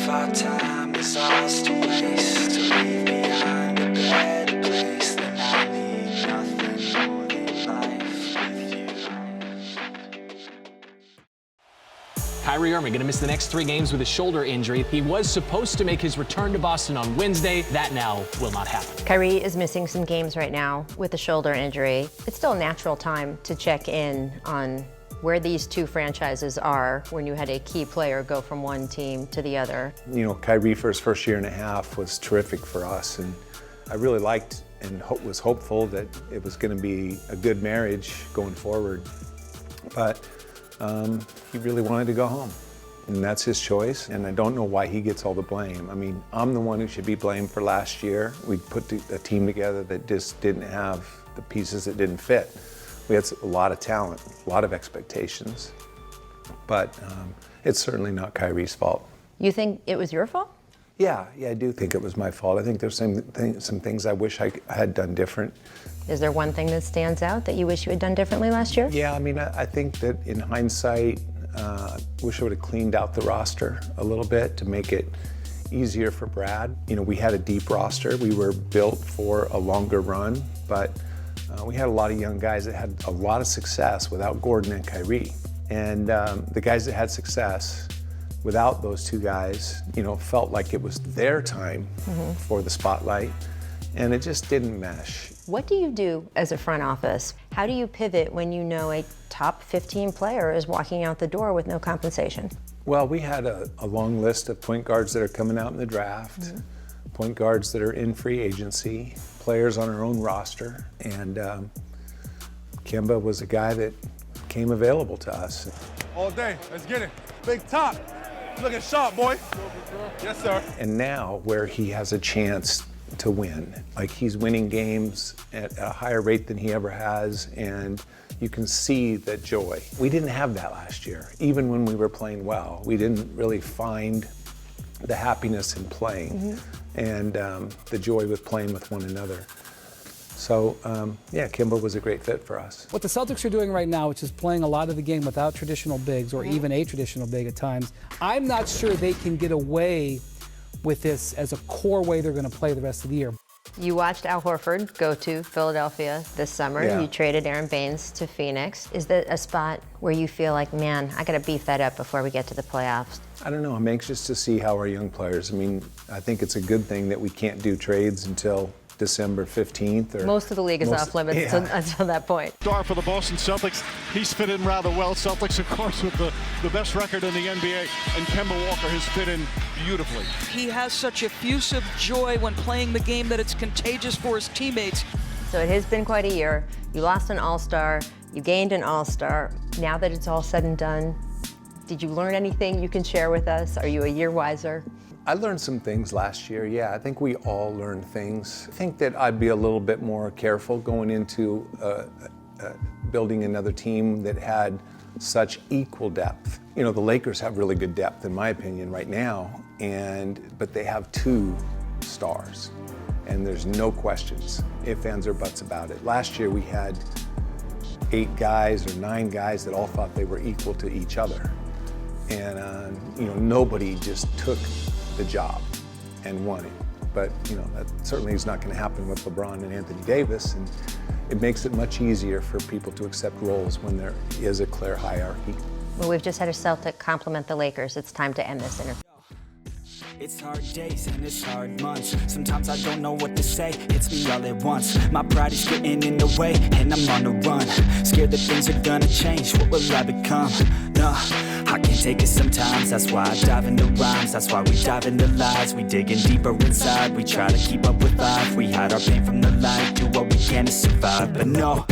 if our time is ours to waste, to leave behind a better place, then I need nothing more than life with you. Kyrie Irving going to miss the next 3 games with a shoulder injury. He was supposed to make his return to Boston on Wednesday. That now will not happen. Kyrie is missing some games right now with a shoulder injury. It's still a natural time to check in on where these two franchises are when you had a key player go from one team to the other. You know, Kyrie for his first year and a half was terrific for us, and I really liked and was hopeful that it was going to be a good marriage going forward. But he really wanted to go home, and that's his choice, and I don't know why he gets all the blame. I mean, I'm the one who should be blamed for last year. We put a team together that just didn't have the pieces that didn't fit. We had a lot of talent, a lot of expectations, but it's certainly not Kyrie's fault. You think it was your fault? Yeah, I do think it was my fault. I think there's some things I wish I had done different. Is there one thing that stands out that you wish you had done differently last year? Yeah, I mean, I think that in hindsight, I wish I would have cleaned out the roster a little bit to make it easier for Brad. You know, we had a deep roster. We were built for a longer run, but we had a lot of young guys that had a lot of success without Gordon and Kyrie. And the guys that had success without those two guys, you know, felt like it was their time for the spotlight, and it just didn't mesh. What do you do as a front office? How do you pivot when you know a top 15 player is walking out the door with no compensation? Well, we had a long list of point guards that are coming out in the draft, point guards that are in free agency, players on our own roster, and Kemba was a guy that came available to us. All day, let's get it. Big top, looking sharp, boy. Yes, sir. And now where he has a chance to win, like he's winning games at a higher rate than he ever has, and you can see that joy. We didn't have that last year, even when we were playing well. We didn't really find the happiness in playing and the joy with playing with one another. So, yeah, Kemba was a great fit for us. What the Celtics are doing right now, which is playing a lot of the game without traditional bigs or even a traditional big at times, I'm not sure they can get away with this as a core way they're going to play the rest of the year. You watched Al Horford go to Philadelphia this summer. Yeah. You traded Aaron Baines to Phoenix. Is that a spot where you feel like, man, I got to beef that up before we get to the playoffs? I don't know. I'm anxious to see how our young players, I mean, I think it's a good thing that we can't do trades until December 15th. Or most of the league is off limits until that point. Star for the Boston Celtics. He's fit in rather well. Celtics, of course, with the best record in the NBA, and Kemba Walker has fit in beautifully. He has such effusive joy when playing the game that it's contagious for his teammates. So it has been quite a year. You lost an All-Star, you gained an All-Star. Now that it's all said and done, did you learn anything you can share with us? Are you a year wiser? I learned some things last year, yeah. I think we all learned things. I think that I'd be a little bit more careful going into building another team that had such equal depth. You know, the Lakers have really good depth, in my opinion, right now, but they have 2 stars, and there's no questions, ifs, ands, or buts about it. Last year we had 8 guys or 9 guys that all thought they were equal to each other, and you know, nobody just took the job and won it. But you know, that certainly is not going to happen with LeBron and Anthony Davis, and it makes it much easier for people to accept roles when there is a clear hierarchy. Well, we've just had a Celtic compliment the Lakers. It's time to end this interview. It's hard days and it's hard months. Sometimes I don't know what to say, hits me all at once. My pride is getting in the way and I'm on the run. Scared that things are gonna change, what will I become? No, I can't take it sometimes. That's why I dive into rhymes, that's why we dive into lies. We digging deeper inside, we try to keep up with life. We hide our pain from the light, do what we can to survive. But no,